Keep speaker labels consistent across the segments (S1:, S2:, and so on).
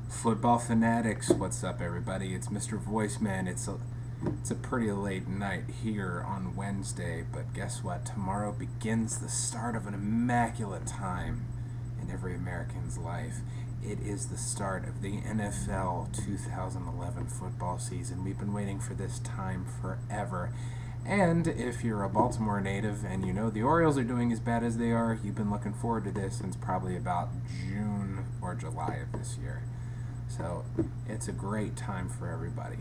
S1: Football fanatics, what's up, everybody? It's Mr. Voiceman. It's a pretty late night here on Wednesday, but guess what? Tomorrow begins the start of an immaculate time in every American's life. It is the start of the NFL 2011 football season. We've been waiting for this time forever. And if you're a Baltimore native and you know the Orioles are doing as bad as they are, you've been looking forward to this since probably about June or July of this year. So it's a great time for everybody.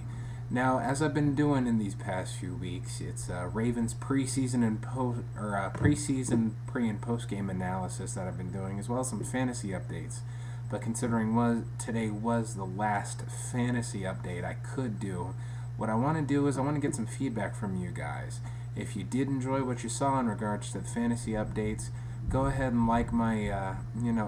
S1: Now, as I've been doing in these past few weeks, it's Ravens preseason and preseason pre and post game analysis that I've been doing, as well as some fantasy updates. But considering today was the last fantasy update I could do, what I want to do is I want to get some feedback from you guys. If you did enjoy what you saw in regards to the fantasy updates, go ahead and like my,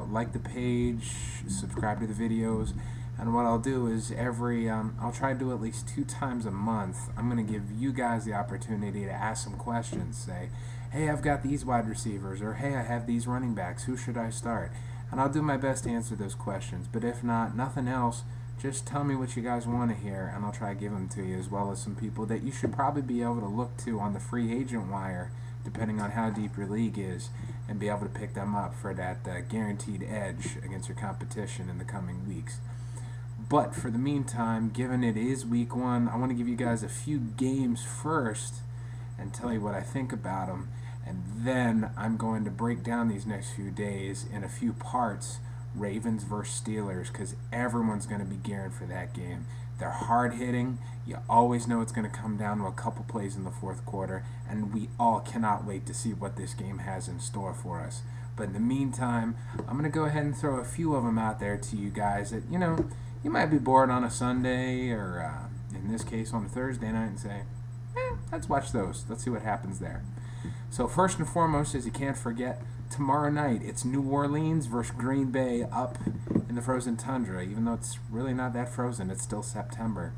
S1: like the page, subscribe to the videos. And what I'll do is I'll try to do at least 2 times a month. I'm going to give you guys the opportunity to ask some questions. Say, hey, I've got these wide receivers, or hey, I have these running backs. Who should I start? And I'll do my best to answer those questions. But if not, nothing else, just tell me what you guys want to hear, and I'll try to give them to you, as well as some people that you should probably be able to look to on the free agent wire, depending on how deep your league is, and be able to pick them up for that guaranteed edge against your competition in the coming weeks. But for the meantime, given it is week 1, I want to give you guys a few games first and tell you what I think about them. And then I'm going to break down these next few days in a few parts, Ravens versus Steelers, because everyone's going to be gearing for that game. They're hard-hitting. You always know it's going to come down to a couple plays in the fourth quarter, and we all cannot wait to see what this game has in store for us. But in the meantime, I'm going to go ahead and throw a few of them out there to you guys that, you might be bored on a Sunday or, in this case, on a Thursday night and say, let's watch those. Let's see what happens there. So first and foremost, as you can't forget, tomorrow night it's New Orleans versus Green Bay up in the frozen tundra. Even though it's really not that frozen, it's still September.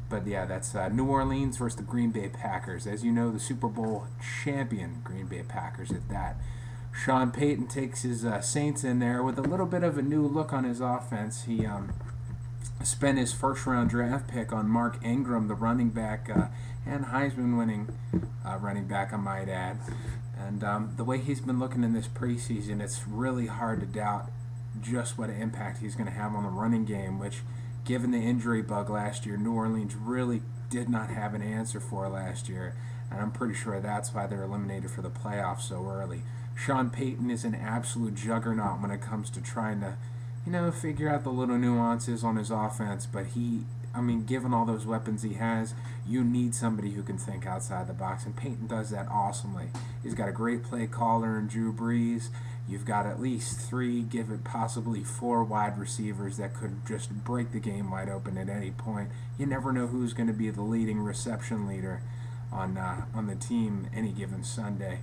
S1: But yeah, that's New Orleans versus the Green Bay Packers. As you know, the Super Bowl champion Green Bay Packers at that. Sean Payton takes his Saints in there with a little bit of a new look on his offense. He spent his first-round draft pick on Mark Ingram, the running back, and Heisman-winning running back, I might add. And the way he's been looking in this preseason, it's really hard to doubt just what an impact he's going to have on the running game, which, given the injury bug last year, New Orleans really did not have an answer for last year. And I'm pretty sure that's why they're eliminated for the playoffs so early. Sean Payton is an absolute juggernaut when it comes to trying to figure out the little nuances on his offense, but given all those weapons he has, you need somebody who can think outside the box, and Peyton does that awesomely. He's got a great play caller in Drew Brees. You've got at least 3, give it possibly 4 wide receivers that could just break the game wide open at any point. You never know who's going to be the leading reception leader on the team any given Sunday.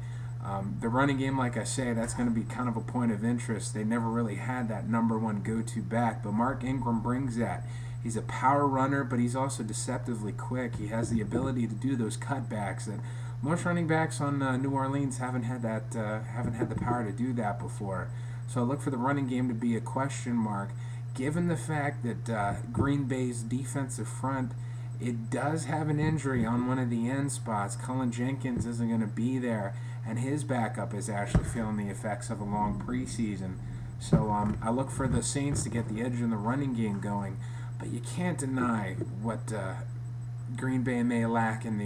S1: The running game, like I say, that's going to be kind of a point of interest. They never really had that number 1 go-to back, but Mark Ingram brings that. He's a power runner, but he's also deceptively quick. He has the ability to do those cutbacks that most running backs on New Orleans haven't had the power to do that before. So I look for the running game to be a question mark, given the fact that Green Bay's defensive front, it does have an injury on one of the end spots. Cullen Jenkins isn't going to be there, and his backup is actually feeling the effects of a long preseason. So I look for the Saints to get the edge in the running game going, but you can't deny what Green Bay may lack in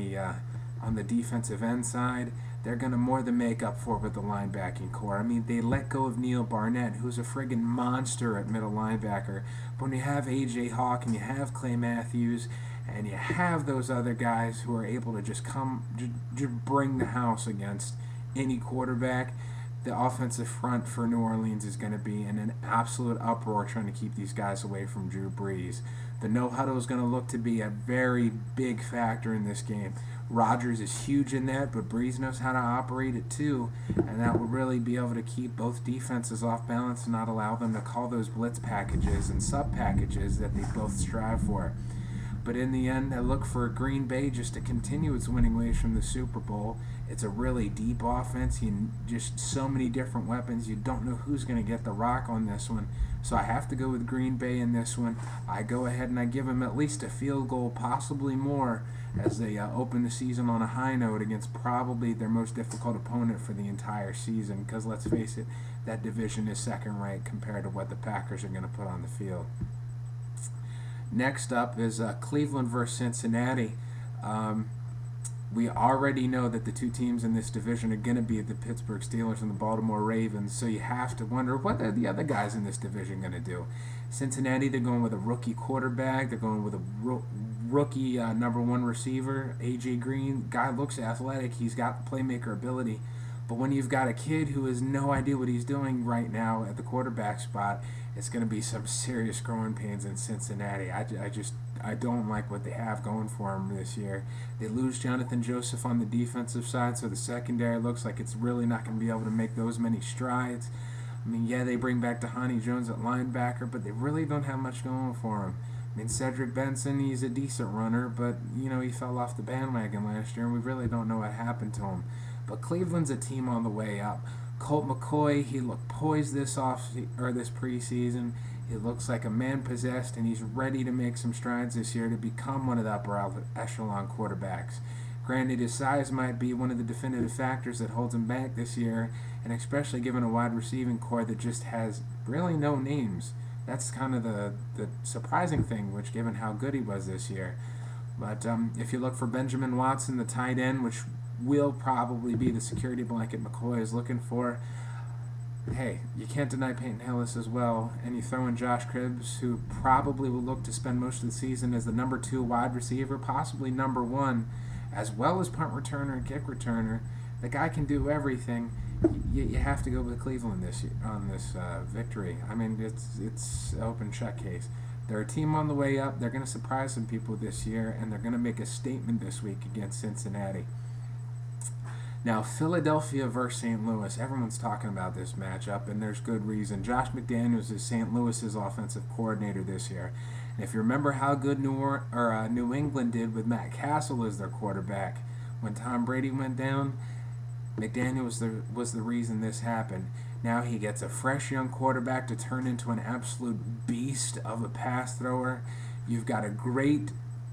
S1: on the defensive end side. They're going to more than make up for it with the linebacking core. They let go of Neil Barnett, who's a friggin' monster at middle linebacker. But when you have A.J. Hawk and you have Clay Matthews and you have those other guys who are able to just bring the house against any quarterback, the offensive front for New Orleans is going to be in an absolute uproar trying to keep these guys away from Drew Brees. The no-huddle is going to look to be a very big factor in this game. Rodgers is huge in that, but Brees knows how to operate it too, and that will really be able to keep both defenses off balance and not allow them to call those blitz packages and sub packages that they both strive for. But in the end, I look for Green Bay just to continue its winning ways from the Super Bowl. It's a really deep offense. Just so many different weapons. You don't know who's going to get the rock on this one. So I have to go with Green Bay in this one. I go ahead and I give them at least a field goal, possibly more, as they open the season on a high note against probably their most difficult opponent for the entire season. Because let's face it, that division is second rate compared to what the Packers are going to put on the field. Next up is Cleveland versus Cincinnati. We already know that the two teams in this division are going to be the Pittsburgh Steelers and the Baltimore Ravens, so you have to wonder, what are the other guys in this division going to do? Cincinnati, they're going with a rookie quarterback. They're going with a rookie number one receiver, A.J. Green. Guy looks athletic. He's got the playmaker ability. But when you've got a kid who has no idea what he's doing right now at the quarterback spot, it's going to be some serious growing pains in Cincinnati. I don't like what they have going for them this year. They lose Jonathan Joseph on the defensive side, so the secondary looks like it's really not going to be able to make those many strides. I mean, yeah, they bring back Dhani Jones at linebacker, but they really don't have much going for him. I mean, Cedric Benson, he's a decent runner, but, he fell off the bandwagon last year, and we really don't know what happened to him. But Cleveland's a team on the way up. Colt McCoy, he looked poised this preseason. He looks like a man possessed, and he's ready to make some strides this year to become one of the upper echelon quarterbacks. Granted, his size might be one of the definitive factors that holds him back this year, and especially given a wide receiving core that just has really no names. That's kind of the surprising thing, which given how good he was this year. But if you look for Benjamin Watson, the tight end, which will probably be the security blanket McCoy is looking for, hey, you can't deny Peyton Hillis as well. And you throw in Josh Cribbs, who probably will look to spend most of the season as the number 2 wide receiver, possibly number 1, as well as punt returner and kick returner. The guy can do everything. You have to go with Cleveland this year on this victory. I mean, it's an open check case. They're a team on the way up. They're going to surprise some people this year, and they're going to make a statement this week against Cincinnati. Now, Philadelphia versus St. Louis. Everyone's talking about this matchup, and there's good reason. Josh McDaniels is St. Louis's offensive coordinator this year. And if you remember how good New England did with Matt Castle as their quarterback when Tom Brady went down, McDaniels was the reason this happened. Now he gets a fresh young quarterback to turn into an absolute beast of a pass thrower. You've got a great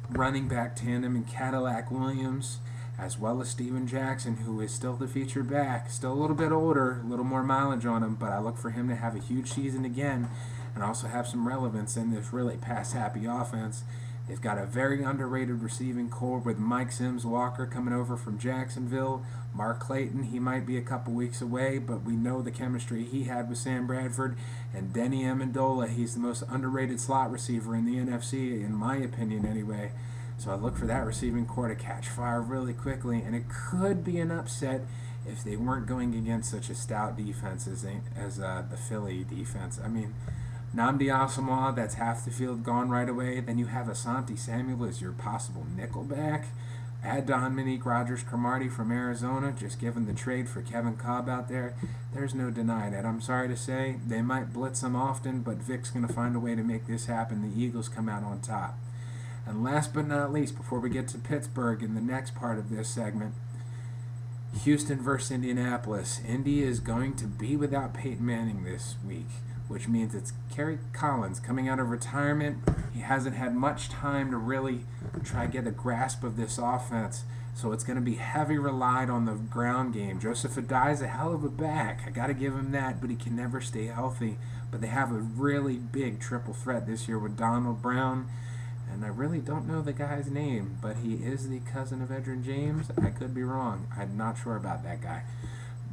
S1: running back tandem in Cadillac Williams, as well as Steven Jackson, who is still the featured back. Still a little bit older, a little more mileage on him, but I look for him to have a huge season again and also have some relevance in this really pass-happy offense. They've got a very underrated receiving core with Mike Sims-Walker coming over from Jacksonville. Mark Clayton, he might be a couple weeks away, but we know the chemistry he had with Sam Bradford. And Denny Amendola, he's the most underrated slot receiver in the NFC, in my opinion anyway. So I look for that receiving core to catch fire really quickly, and it could be an upset if they weren't going against such a stout defense as the Philly defense. I mean, Nnamdi Asomugha, that's half the field gone right away. Then you have Asante Samuel as your possible nickelback. Add Dominique Rodgers-Cromartie from Arizona, just given the trade for Kevin Kolb out there. There's no denying it. I'm sorry to say, they might blitz him often, but Vic's going to find a way to make this happen. The Eagles come out on top. And last but not least, before we get to Pittsburgh in the next part of this segment, Houston versus Indianapolis. Indy is going to be without Peyton Manning this week, which means it's Kerry Collins coming out of retirement. He hasn't had much time to really try to get a grasp of this offense, so it's going to be heavy relied on the ground game. Joseph Adai is a hell of a back. I got to give him that, but he can never stay healthy. But they have a really big triple threat this year with Donald Brown, and I really don't know the guy's name, but he is the cousin of Edgerrin James. I could be wrong. I'm not sure about that guy.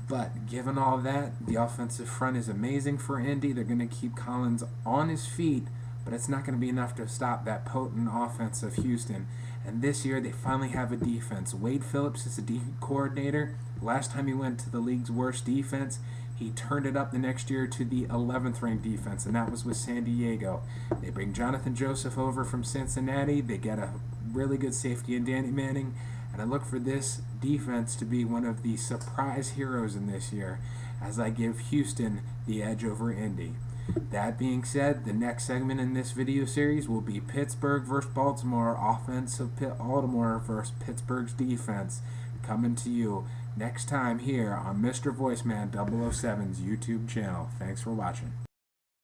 S1: But given all that, the offensive front is amazing for Indy. They're going to keep Collins on his feet, but it's not going to be enough to stop that potent offense of Houston. And this year, they finally have a defense. Wade Phillips is the D coordinator. Last time he went to the league's worst defense, he turned it up the next year to the 11th ranked defense, and that was with San Diego. They bring Jonathan Joseph over from Cincinnati. They get a really good safety in Danny Manning. And I look for this defense to be one of the surprise heroes in this year, as I give Houston the edge over Indy. That being said, the next segment in this video series will be Pittsburgh versus Baltimore, offense of Baltimore versus Pittsburgh's defense, coming to you next time here on Mr. Voiceman 007's YouTube channel. Thanks for watching.